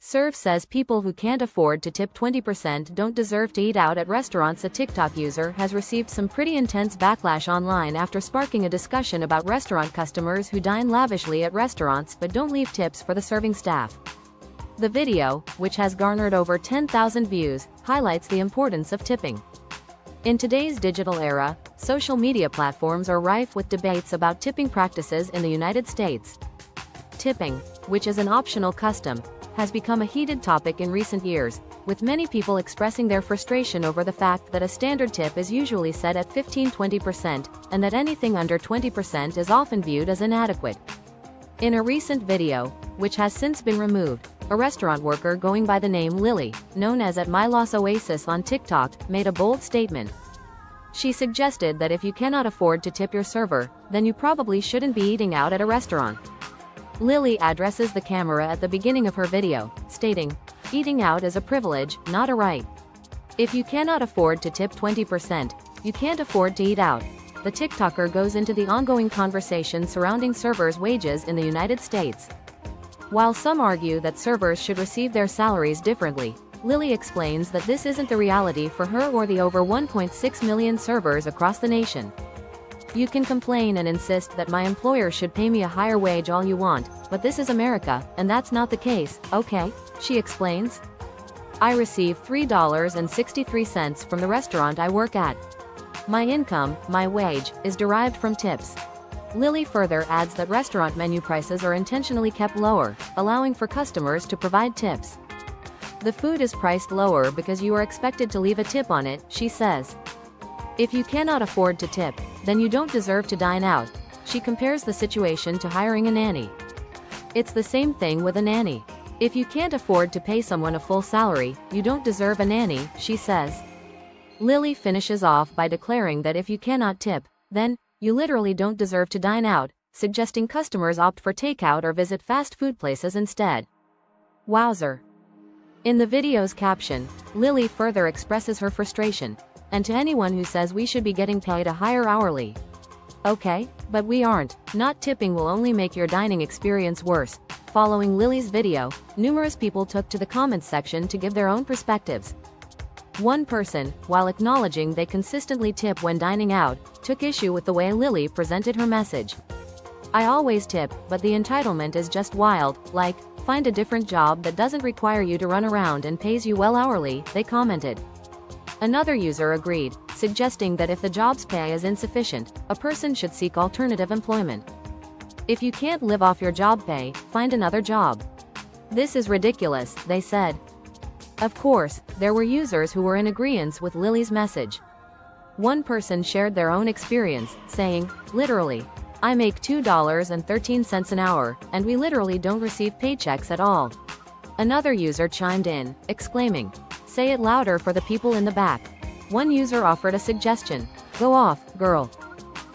Serve says people who can't afford to tip 20% don't deserve to eat out at restaurants. A TikTok user has received some pretty intense backlash online after sparking a discussion about restaurant customers who dine lavishly at restaurants but don't leave tips for the serving staff. The video, which has garnered over 10,000 views, highlights the importance of tipping. In today's digital era, social media platforms are rife with debates about tipping practices in the United States. Tipping, which is an optional custom, has become a heated topic in recent years, with many people expressing their frustration over the fact that a standard tip is usually set at 15–20%, and that anything under 20% is often viewed as inadequate. In a recent video, which has since been removed, a restaurant worker going by the name Lily, known as @MyLosOasis on TikTok, made a bold statement. She suggested that if you cannot afford to tip your server, then you probably shouldn't be eating out at a restaurant. Lily addresses the camera at the beginning of her video, stating, "Eating out is a privilege, not a right. If you cannot afford to tip 20%, you can't afford to eat out." The TikToker goes into the ongoing conversation surrounding servers' wages in the United States. While some argue that servers should receive their salaries differently, Lily explains that this isn't the reality for her or the over 1.6 million servers across the nation. "You can complain and insist that my employer should pay me a higher wage all you want, but this is America, and that's not the case, okay?" she explains. "I receive $3.63 from the restaurant I work at. My income, my wage, is derived from tips." Lily further adds that restaurant menu prices are intentionally kept lower, allowing for customers to provide tips. "The food is priced lower because you are expected to leave a tip on it," she says. "If you cannot afford to tip, then you don't deserve to dine out." She compares the situation to hiring a nanny. "It's the same thing with a nanny. If you can't afford to pay someone a full salary, you don't deserve a nanny," she says. Lily finishes off by declaring that if you cannot tip, then you literally don't deserve to dine out, suggesting customers opt for takeout or visit fast food places instead. Wowzer. In the video's caption, Lily further expresses her frustration. "And to anyone who says we should be getting paid a higher hourly. Okay, but we aren't. Not tipping will only make your dining experience worse." Following Lily's video, numerous people took to the comments section to give their own perspectives. One person, while acknowledging they consistently tip when dining out, took issue with the way Lily presented her message. "I always tip, but the entitlement is just wild, like, find a different job that doesn't require you to run around and pays you well hourly," they commented. Another user agreed, suggesting that if the job's pay is insufficient, a person should seek alternative employment. "If you can't live off your job pay, find another job. This is ridiculous," they said. Of course, there were users who were in agreement with Lily's message. One person shared their own experience, saying, "Literally, I make $2.13 an hour, and we literally don't receive paychecks at all." Another user chimed in, exclaiming, "Say it louder for the people in the back." One user offered a suggestion. "Go off, girl.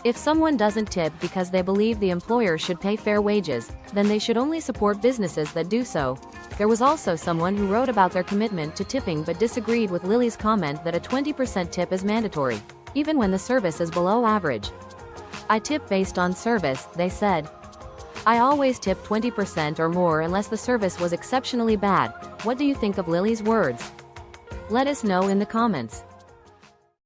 If someone doesn't tip because they believe the employer should pay fair wages, then they should only support businesses that do so." There was also someone who wrote about their commitment to tipping but disagreed with Lily's comment that a 20% tip is mandatory, even when the service is below average. "I tip based on service," they said. "I always tip 20% or more unless the service was exceptionally bad." What do you think of Lily's words? Let us know in the comments.